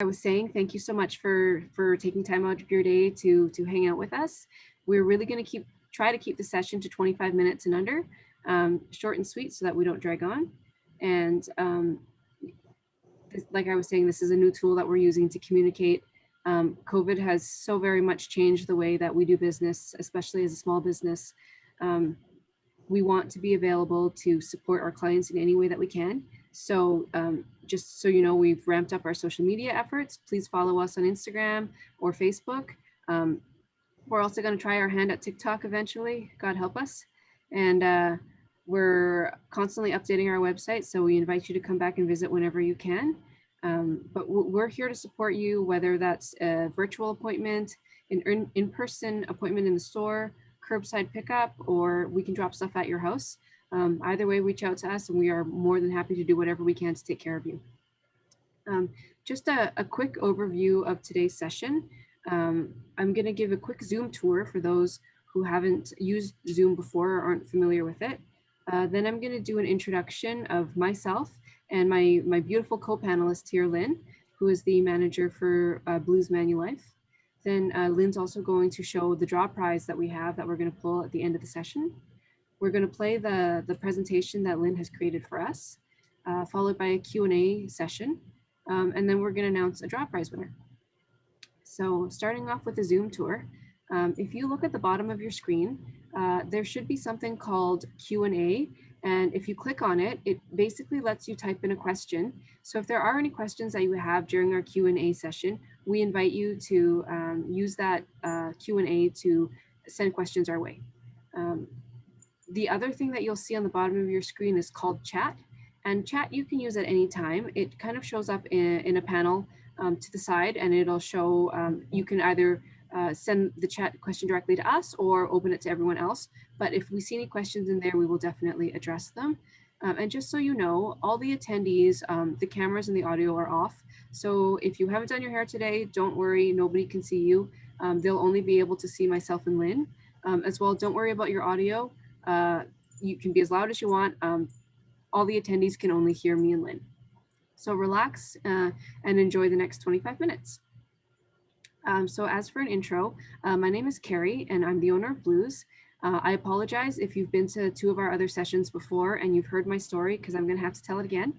I was saying, thank you so much for taking time out of your day to hang out with us. We're really going to try to keep the session to 25 minutes and under, short and sweet, so that we don't drag on. And like I was saying, this is a new tool that we're using to communicate. COVID has so very much changed the way that we do business, especially as a small business. Um, we want to be available to support our clients in any way that we can. So just so you know, we've ramped up our social media efforts. Please follow us on Instagram or Facebook. Um, we're also going to try our hand at TikTok eventually, God help us. And we're constantly updating our website, so we invite you to come back and visit whenever you can. But we're here to support you, whether that's a virtual appointment, an in-person appointment in the store, curbside pickup, or we can drop stuff at your house. Either way, reach out to us and we are more than happy to do whatever we can to take care of you. Just a quick overview of today's session. I'm going to give a quick Zoom tour for those who haven't used Zoom before or aren't familiar with it. Then I'm going to do an introduction of myself and my beautiful co-panelist here, Lynn, who is the manager for Blues Manulife. Then Lynn's also going to show the draw prize that we have that we're going to pull at the end of the session. We're going to play the presentation that Lynn has created for us, followed by a Q&A session. And then we're going to announce a draw prize winner. So starting off with the Zoom tour, if you look at the bottom of your screen, there should be something called Q&A. And if you click on it, it basically lets you type in a question. So if there are any questions that you have during our Q&A session, we invite you to use that Q&A to send questions our way. The other thing that you'll see on the bottom of your screen is called chat. And chat you can use at any time. It kind of shows up in a panel to the side, and it'll show, you can either send the chat question directly to us or open it to everyone else. But if we see any questions in there, we will definitely address them. And just so you know, all the attendees, the cameras and the audio are off. So if you haven't done your hair today, don't worry, nobody can see you. They'll only be able to see myself and Lynn. As well, don't worry about your audio. You can be as loud as you want. All the attendees can only hear me and Lynn. So relax and enjoy the next 25 minutes. So as for an intro, my name is Carrie and I'm the owner of Blues. I apologize if you've been to 2 of our other sessions before and you've heard my story, because I'm going to have to tell it again.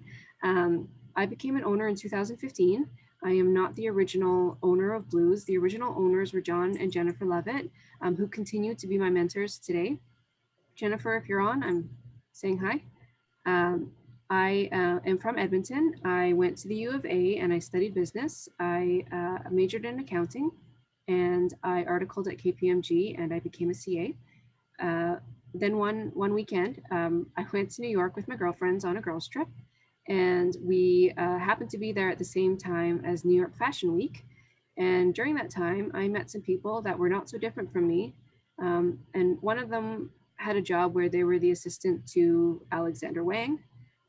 I became an owner in 2015. I am not the original owner of Blues. The original owners were John and Jennifer Levitt, who continue to be my mentors today. Jennifer, if you're on, I'm saying hi. I am from Edmonton. I went to the U of A and I studied business. I majored in accounting and I articled at KPMG and I became a CA. Then one weekend, I went to New York with my girlfriends on a girls trip, and we happened to be there at the same time as New York Fashion Week. And during that time, I met some people that were not so different from me. And one of them had a job where they were the assistant to Alexander Wang,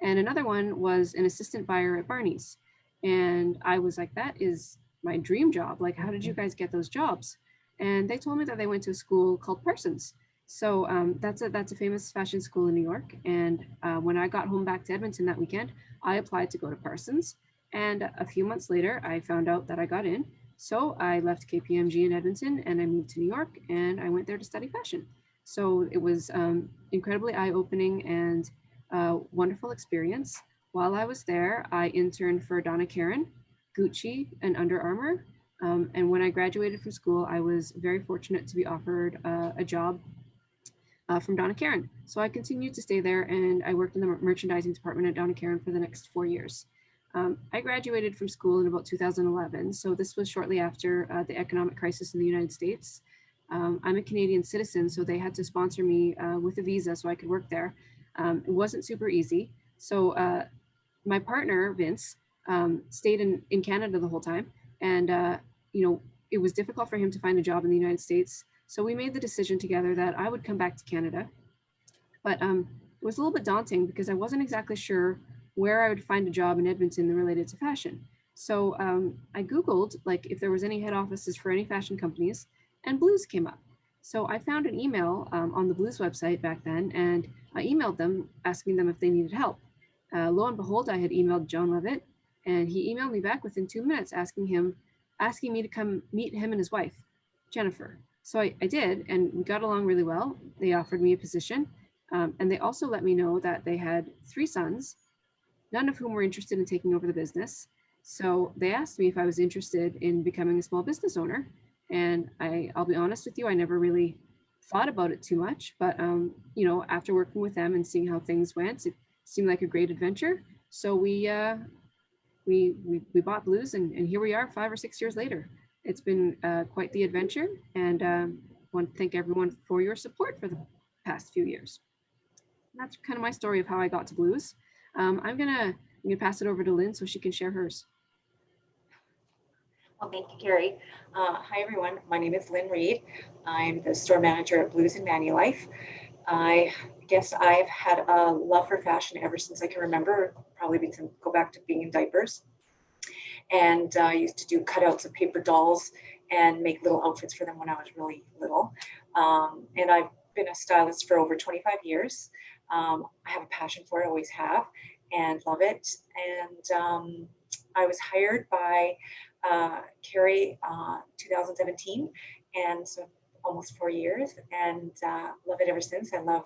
and another one was an assistant buyer at Barney's. And I was like, that is my dream job. Like, how did you guys get those jobs? And they told me that they went to a school called Parsons. So that's a famous fashion school in New York. And when I got home back to Edmonton that weekend, I applied to go to Parsons. And a few months later, I found out that I got in. So I left KPMG in Edmonton and I moved to New York and I went there to study fashion. So it was incredibly eye-opening and wonderful experience. While I was there, I interned for Donna Karan, Gucci, and Under Armour. And when I graduated from school, I was very fortunate to be offered a job from Donna Karan. So I continued to stay there and I worked in the merchandising department at Donna Karan for the next 4 years. I graduated from school in about 2011. So this was shortly after the economic crisis in the United States. I'm a Canadian citizen, so they had to sponsor me with a visa so I could work there. It wasn't super easy. So my partner, Vince, stayed in Canada the whole time. And, it was difficult for him to find a job in the United States. So we made the decision together that I would come back to Canada. But it was a little bit daunting because I wasn't exactly sure where I would find a job in Edmonton related to fashion. So I Googled like if there was any head offices for any fashion companies, and Blues came up. So I found an email on the Blues website back then, and I emailed them asking them if they needed help. Lo and behold, I had emailed Joan Levitt, And he emailed me back within 2 minutes asking me to come meet him and his wife, Jennifer. So I did, and we got along really well. They offered me a position, and they also let me know that they had 3 sons, none of whom were interested in taking over the business. So they asked me if I was interested in becoming a small business owner. And I'll be honest with you, I never really thought about it too much. But after working with them and seeing how things went, it seemed like a great adventure. So we bought Blues, and here we are 5 or 6 years later. It's been quite the adventure, and want to thank everyone for your support for the past few years. And that's kind of my story of how I got to Blues. I'm gonna pass it over to Lynn so she can share hers. Well, thank you, Carrie. Hi, everyone. My name is Lynn Reed. I'm the store manager at Blues and Manulife. I guess I've had a love for fashion ever since I can remember, probably go back to being in diapers. And I used to do cutouts of paper dolls and make little outfits for them when I was really little. And I've been a stylist for over 25 years. I have a passion for it, always have, and love it. And I was hired by Carrie 2017, and so almost 4 years, and love it ever since. I love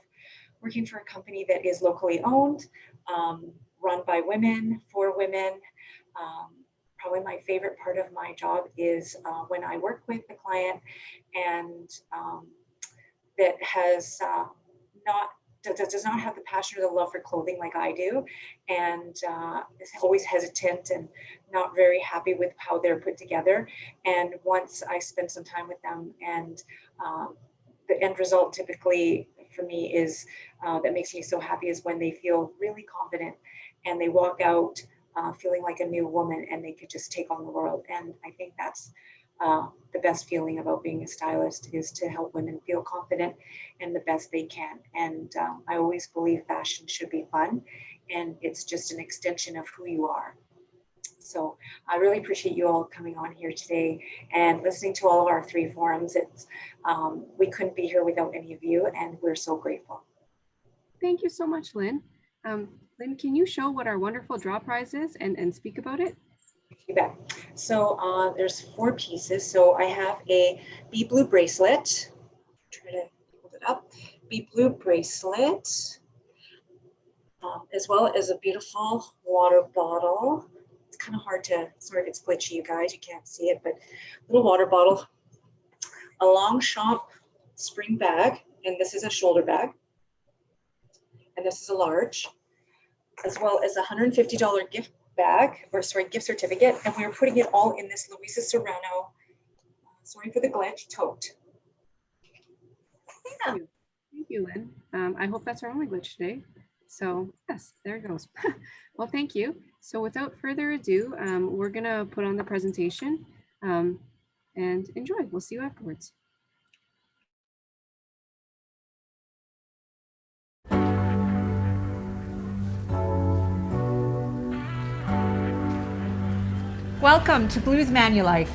working for a company that is locally owned, run by women, for women. Probably my favorite part of my job is when I work with the client and that does not have the passion or the love for clothing like I do, and is always hesitant and not very happy with how they're put together. And once I spend some time with them, and the end result typically for me is that makes me so happy is when they feel really confident and they walk out feeling like a new woman and they could just take on the world. And I think that's the best feeling about being a stylist, is to help women feel confident and the best they can. And I always believe fashion should be fun, and it's just an extension of who you are. So I really appreciate you all coming on here today and listening to all of our 3 forums. We couldn't be here without any of you, and we're so grateful. Thank you so much, Lynn. Lynn, can you show what our wonderful draw prize is and speak about it? You bet. So there's 4 pieces. So I have a Be Blue bracelet. Try to hold it up. Be Blue bracelet, as well as a beautiful water bottle. It's kind of hard to, sorry if it's glitchy, you guys, you can't see it, but little water bottle, a Longchamp spring bag, and this is a shoulder bag, and this is a large, as well as a $150 gift bag, or sorry, gift certificate, and we were putting it all in this Louisa Serrano, sorry for the glitch, tote. Yeah. Thank you, Lynn. I hope that's our only glitch today. So yes, there it goes. Well, thank you. So without further ado, we're gonna put on the presentation and enjoy. We'll see you afterwards. Welcome to Blues Manulife.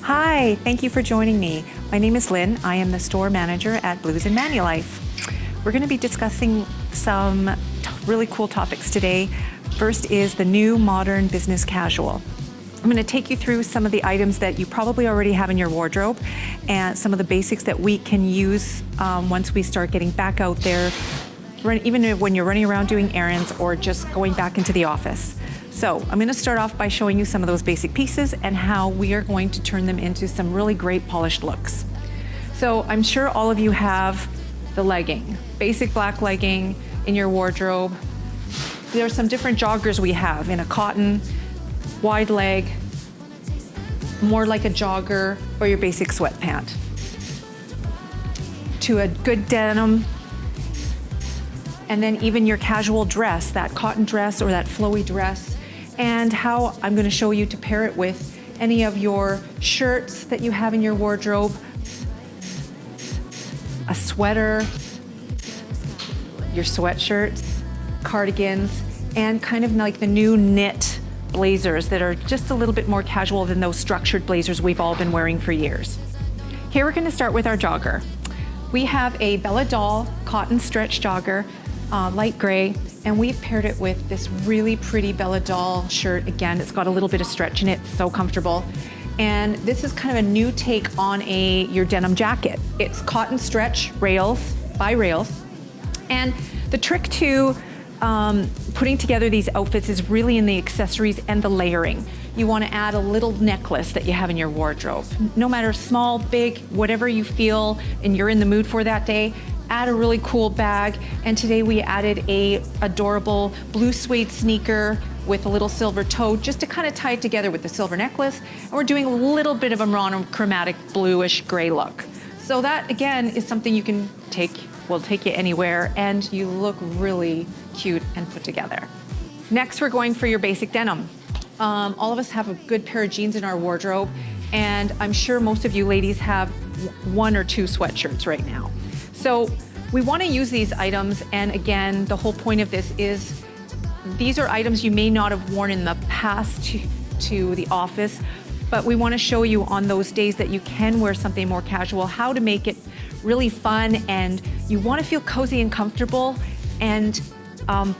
Hi, thank you for joining me. My name is Lynn. I am the store manager at Blues and Manulife. We're going to be discussing some really cool topics today. First is the new modern business casual. I'm going to take you through some of the items that you probably already have in your wardrobe and some of the basics that we can use once we start getting back out there, even when you're running around doing errands or just going back into the office. So I'm going to start off by showing you some of those basic pieces and how we are going to turn them into some really great polished looks. So I'm sure all of you have the legging, basic black legging in your wardrobe. There are some different joggers we have in a cotton, wide leg, more like a jogger, or your basic sweat pant. To a good denim, and then even your casual dress, that cotton dress or that flowy dress, and how I'm going to show you to pair it with any of your shirts that you have in your wardrobe, a sweater, your sweatshirts, cardigans, and kind of like the new knit blazers that are just a little bit more casual than those structured blazers we've all been wearing for years. Here we're going to start with our jogger. We have a Bella Doll cotton stretch jogger, light gray, and we've paired it with this really pretty Bella Doll shirt. Again, it's got a little bit of stretch in it, so comfortable. And this is kind of a new take on your denim jacket. It's cotton stretch rails by rails. And the trick to putting together these outfits is really in the accessories and the layering. You want to add a little necklace that you have in your wardrobe. No matter small, big, whatever you feel and you're in the mood for that day, add a really cool bag. And today we added a adorable blue suede sneaker with a little silver toe just to kind of tie it together with the silver necklace. And we're doing a little bit of a monochromatic bluish gray look. So that again is something you can will take you anywhere, and you look really cute and put together. Next, we're going for your basic denim. All of us have a good pair of jeans in our wardrobe, and I'm sure most of you ladies have one or two sweatshirts right now. So we want to use these items, and again, the whole point of this is these are items you may not have worn in the past to the office, but we want to show you on those days that you can wear something more casual, how to make it really fun, and you want to feel cozy and comfortable, and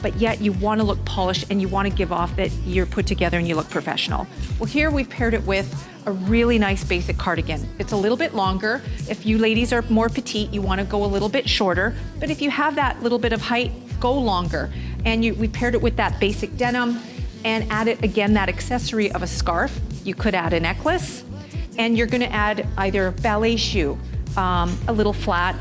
but yet you want to look polished and you want to give off that you're put together and you look professional. Well, here we've paired it with a really nice basic cardigan. It's a little bit longer. If you ladies are more petite, you want to go a little bit shorter, but if you have that little bit of height, go longer. And we paired it with that basic denim and added again that accessory of a scarf. You could add a necklace, and you're going to add either a ballet shoe, a little flat,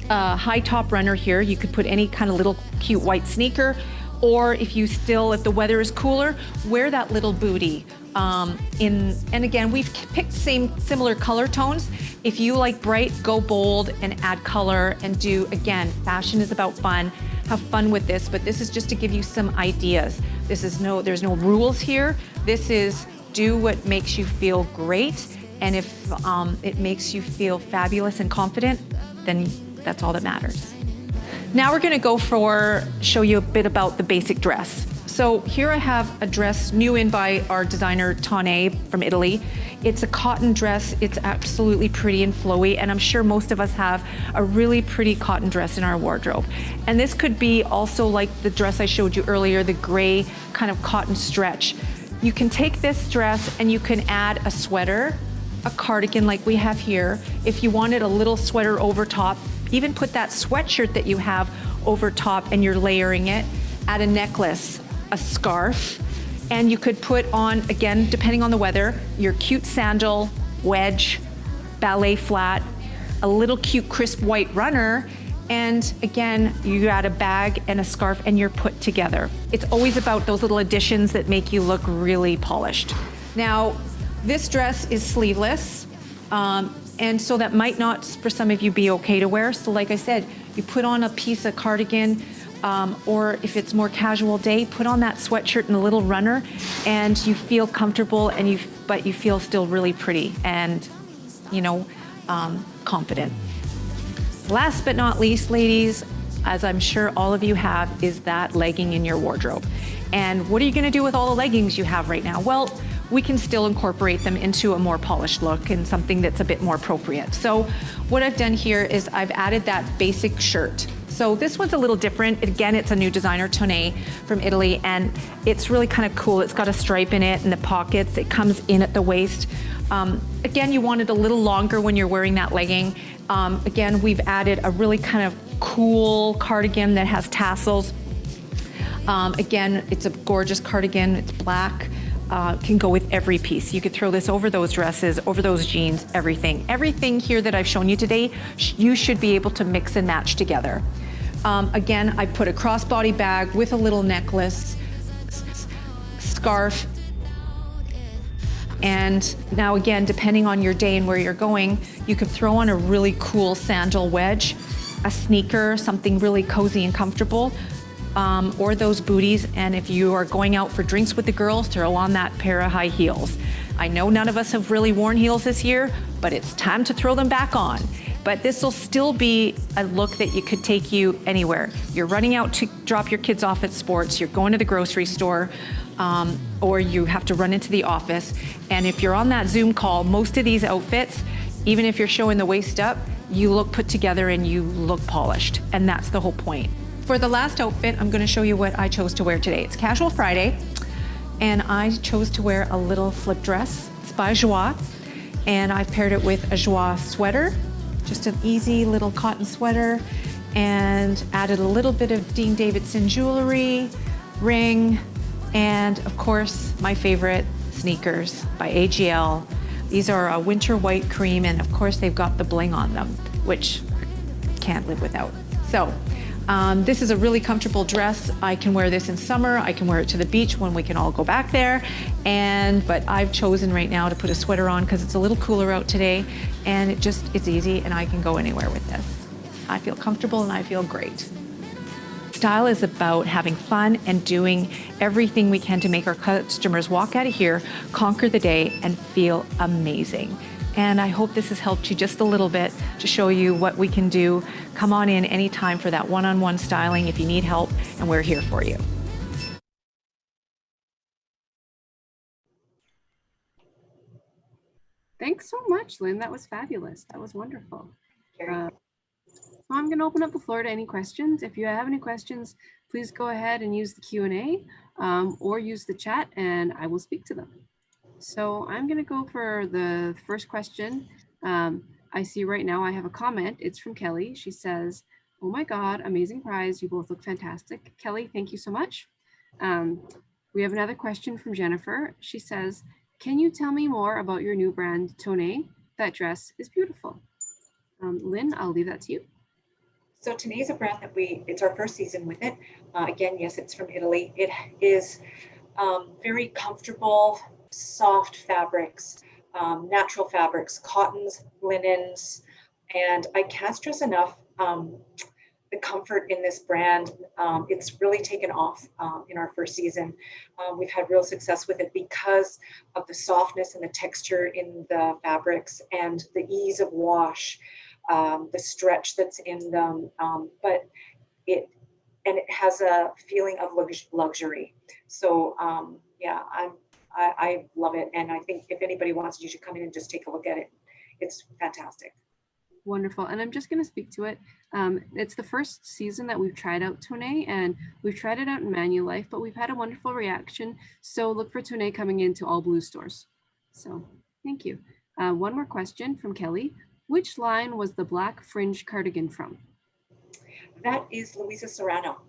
high top runner here. You could put any kind of little cute white sneaker, or if the weather is cooler, wear that little bootie. And again, we've picked similar color tones. If you like bright, go bold and add color and again, fashion is about fun. Have fun with this, but this is just to give you some ideas. There's no rules here. This is do what makes you feel great. And if it makes you feel fabulous and confident, then that's all that matters. Now we're gonna show you a bit about the basic dress. So here I have a dress new in by our designer Tane from Italy. It's a cotton dress. It's absolutely pretty and flowy, and I'm sure most of us have a really pretty cotton dress in our wardrobe. And this could be also like the dress I showed you earlier, the gray kind of cotton stretch. You can take this dress and you can add a sweater, a cardigan like we have here. If you wanted a little sweater over top, even put that sweatshirt that you have over top and you're layering it, add a necklace, a scarf, and you could put on, again, depending on the weather, your cute sandal, wedge, ballet flat, a little cute crisp white runner, and again, you add a bag and a scarf and you're put together. It's always about those little additions that make you look really polished. Now, this dress is sleeveless, and so that might not, for some of you, be okay to wear. So like I said, you put on a piece of cardigan, or if it's more casual day, put on that sweatshirt and a little runner, and you feel comfortable, but you feel still really pretty and, confident. Last but not least, ladies, as I'm sure all of you have, is that legging in your wardrobe. And what are you gonna do with all the leggings you have right now? Well, we can still incorporate them into a more polished look and something that's a bit more appropriate. So what I've done here is I've added that basic shirt. So this one's a little different. Again, it's a new designer, Tone from Italy, and it's really kind of cool. It's got a stripe in it and the pockets. It comes in at the waist. Again, you want it a little longer when you're wearing that legging. Again, we've added a really kind of cool cardigan that has tassels. Again, it's a gorgeous cardigan. It's black. Can go with every piece. You could throw this over those dresses, over those jeans, everything. Everything here that I've shown you today, you should be able to mix and match together. Again, I put a crossbody bag with a little necklace, scarf, and now again, depending on your day and where you're going, you could throw on a really cool sandal wedge, a sneaker, something really cozy and comfortable, or those booties. And if you are going out for drinks with the girls, throw on that pair of high heels. I know none of us have really worn heels this year, but it's time to throw them back on. But this will still be a look that you could take you anywhere. You're running out to drop your kids off at sports, you're going to the grocery store, or you have to run into the office. And if you're on that Zoom call, most of these outfits, even if you're showing the waist up, you look put together and you look polished. And that's the whole point. For the last outfit, I'm gonna show you what I chose to wear today. It's Casual Friday, and I chose to wear a little slip dress. It's by Joie, and I've paired it with a Joie sweater, just an easy little cotton sweater, and added a little bit of Dean Davidson jewelry, ring, and of course, my favorite, sneakers by AGL. These are a winter white cream, and of course they've got the bling on them, which can't live without. So, this is a really comfortable dress. I can wear this in summer. I can wear it to the beach when we can all go back there. But I've chosen right now to put a sweater on because it's a little cooler out today, and it's easy, and I can go anywhere with this. I feel comfortable and I feel great. Style is about having fun and doing everything we can to make our customers walk out of here, conquer the day, and feel amazing. And I hope this has helped you just a little bit to show you what we can do. Come on in anytime for that one-on-one styling if you need help, and we're here for you. Thanks so much, Lynn. That was fabulous. That was wonderful. Carrie. So I'm going to open up the floor to any questions. If you have any questions, please go ahead and use the Q&A or use the chat, and I will speak to them. So I'm going to go for the first question. I see right now I have a comment. It's from Kelly. She says, "Oh my God, amazing prize. You both look fantastic." Kelly, thank you so much. We have another question from Jennifer. She says, "Can you tell me more about your new brand, Tonne? That dress is beautiful." Lynn, I'll leave that to you. So Tonne is a brand that it's our first season with it. Again, yes, it's from Italy. It is very comfortable, soft fabrics, natural fabrics, cottons, linens, and I can't stress enough the comfort in this brand. It's really taken off in our first season. We've had real success with it because of the softness and the texture in the fabrics and the ease of wash. The stretch that's in them, but it has a feeling of luxury. So yeah, I love it, and I think if anybody wants it, you should come in and just take a look at it. It's fantastic. Wonderful, and I'm just going to speak to it. It's the first season that we've tried out Tonne, and we've tried it out in Manulife, but we've had a wonderful reaction. So look for Tonne coming into all Blue stores. So thank you. One more question from Kelly. Which line was the black fringe cardigan from? That is Louisa Serrano.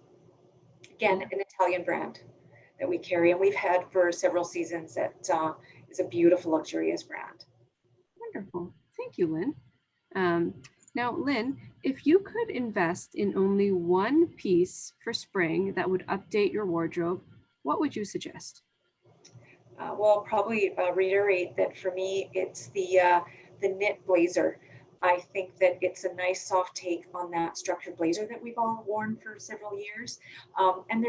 Again, an Italian brand that we carry, and we've had for several seasons. That is a beautiful, luxurious brand. Wonderful. Thank you, Lynn. Now, Lynn, if you could invest in only one piece for spring that would update your wardrobe, what would you suggest? Well, probably reiterate that for me, it's the knit blazer. I think that it's a nice soft take on that structured blazer that we've all worn for several years. And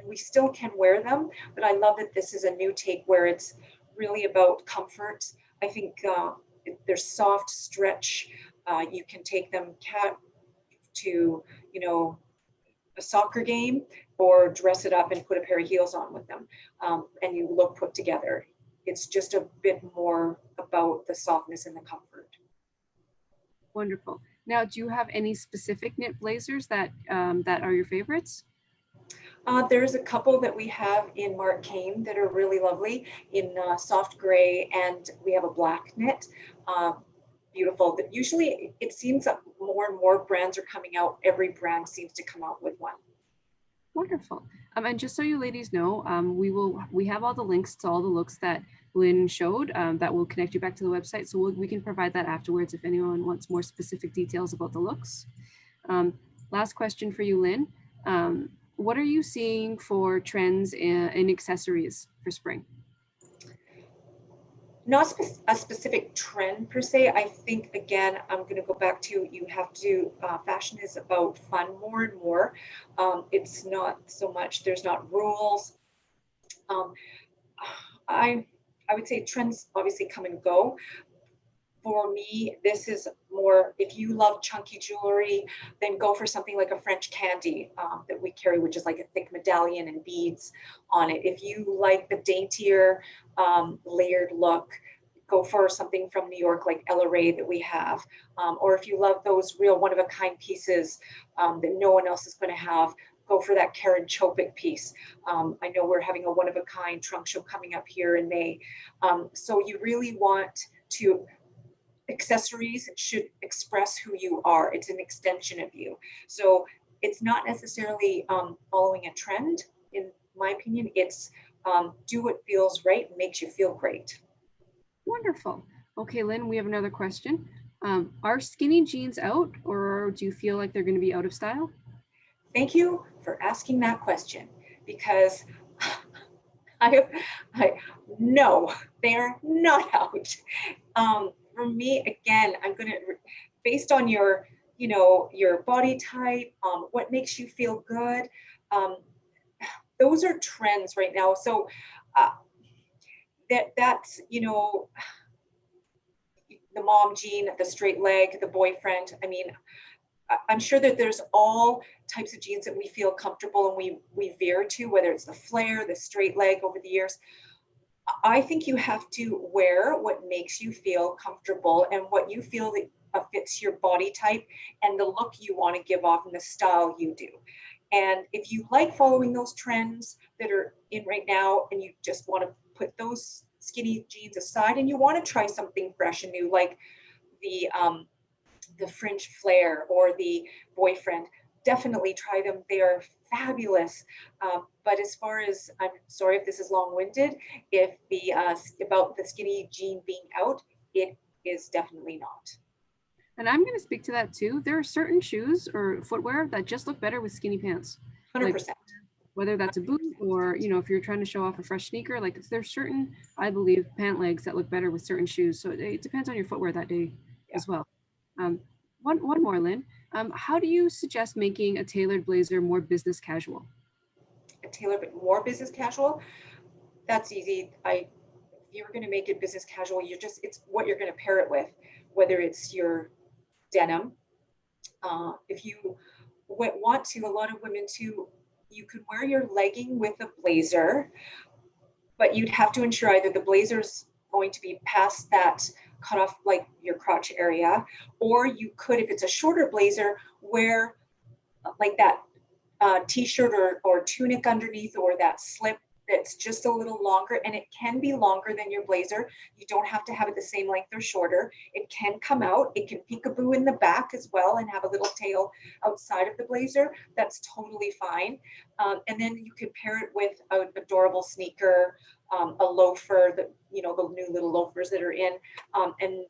we still can wear them, but I love that this is a new take where it's really about comfort. I think there's soft stretch. You can take them to, a soccer game or dress it up and put a pair of heels on with them. And you look put together. It's just a bit more about the softness and the comfort. Wonderful. Now, do you have any specific knit blazers that are your favorites? There's a couple that we have in Mark Kane that are really lovely in soft gray, and we have a black knit. Beautiful. Usually it seems that more and more brands are coming out. Every brand seems to come out with one. Wonderful. And just so you ladies know, we have all the links to all the looks that Lynn showed that will connect you back to the website. So we can provide that afterwards if anyone wants more specific details about the looks. Last question for you, Lynn. What are you seeing for trends in accessories for spring? Not a specific trend per se. I think, again, I'm going to go back to you have to, fashion is about fun more and more. It's not so much, there's not rules. I would say trends obviously come and go. For me, this is more, if you love chunky jewelry, then go for something like a French candy that we carry, which is like a thick medallion and beads on it. If you like the daintier layered look, go for something from New York like Ella Ray that we have. Or if you love those real one-of-a-kind pieces that no one else is going to have, go for that Karen Chopik piece. I know we're having a one-of-a-kind trunk show coming up here in May. So you really want to, accessories should express who you are. It's an extension of you. So it's not necessarily following a trend, in my opinion. It's do what feels right and makes you feel great. Wonderful. Okay, Lynn, we have another question. Are skinny jeans out, or do you feel like they're going to be out of style? Thank you for asking that question, because I no, they're not out. For me, again, I'm going to, based on your, your body type, what makes you feel good. Those are trends right now. So that's, the mom jean, the straight leg, the boyfriend. I mean, I'm sure that there's all types of jeans that we feel comfortable and we veer to, whether it's the flare, the straight leg over the years. I think you have to wear what makes you feel comfortable and what you feel that fits your body type and the look you want to give off and the style you do. And if you like following those trends that are in right now and you just want to put those skinny jeans aside and you want to try something fresh and new, like the fringe flare or the boyfriend, definitely try them. They are fabulous. But as far as, I'm sorry if this is long-winded, if the about the skinny jean being out, it is definitely not. And I'm going to speak to that too. There are certain shoes or footwear that just look better with skinny pants. 100%. Like, whether that's a boot or, if you're trying to show off a fresh sneaker, like there's certain, I believe, pant legs that look better with certain shoes. So it depends on your footwear that day as well. One more, Lynn. How do you suggest making a tailored blazer more business casual? A tailored but more business casual, that's easy. If you're going to make it business casual, it's what you're going to pair it with, whether it's your denim. If you want to, a lot of women too, you could wear your legging with a blazer, but you'd have to ensure either the blazer's going to be past that cut off, like your crotch area, or you could, if it's a shorter blazer, wear like that t-shirt or tunic underneath, or that slip that's just a little longer, and it can be longer than your blazer. You don't have to have it the same length or shorter. It can come out. It can peekaboo in the back as well and have a little tail outside of the blazer. That's totally fine. And then you could pair it with an adorable sneaker, a loafer, the new little loafers that are in, and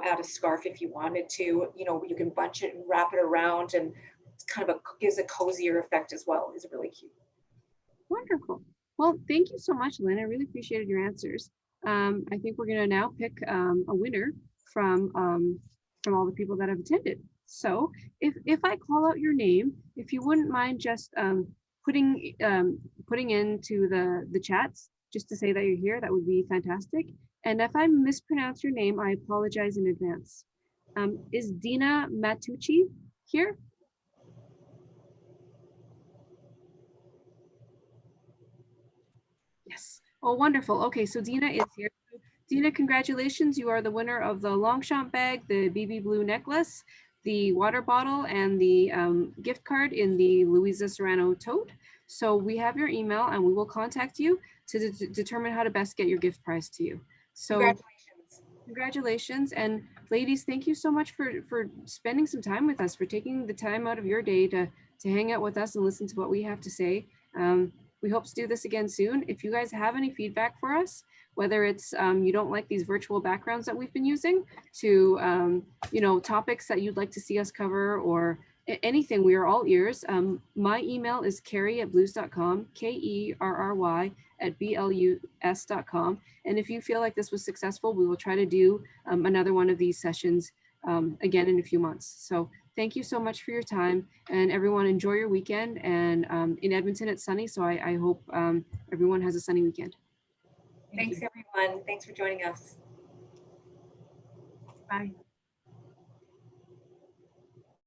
add a scarf if you wanted to. You can bunch it and wrap it around, and it's kind of gives a cozier effect as well. It's really cute. Wonderful. Well, thank you so much, Lynn. I really appreciated your answers. I think we're going to now pick a winner from all the people that have attended. So if I call out your name, if you wouldn't mind just putting into the chats just to say that you're here, that would be fantastic. And if I mispronounce your name, I apologize in advance. Is Dina Matucci here? Yes. Oh, wonderful. Okay, so Dina is here. Dina, congratulations. You are the winner of the Longchamp bag, the BB Blue necklace, the water bottle, and the gift card in the Louisa Serrano tote. So we have your email and we will contact you to determine how to best get your gift prize to you. So congratulations. And ladies, thank you so much for spending some time with us, for taking the time out of your day to hang out with us and listen to what we have to say. We hope to do this again soon. If you guys have any feedback for us, whether it's you don't like these virtual backgrounds that we've been using, to topics that you'd like to see us cover, or anything, we are all ears. My email is kerry@blues.com, KERRY@BLUS.com. And if you feel like this was successful, we will try to do another one of these sessions again in a few months. So thank you so much for your time, and everyone enjoy your weekend. And in Edmonton, it's sunny, so I hope everyone has a sunny weekend. Thanks, everyone. Thanks for joining us. Bye.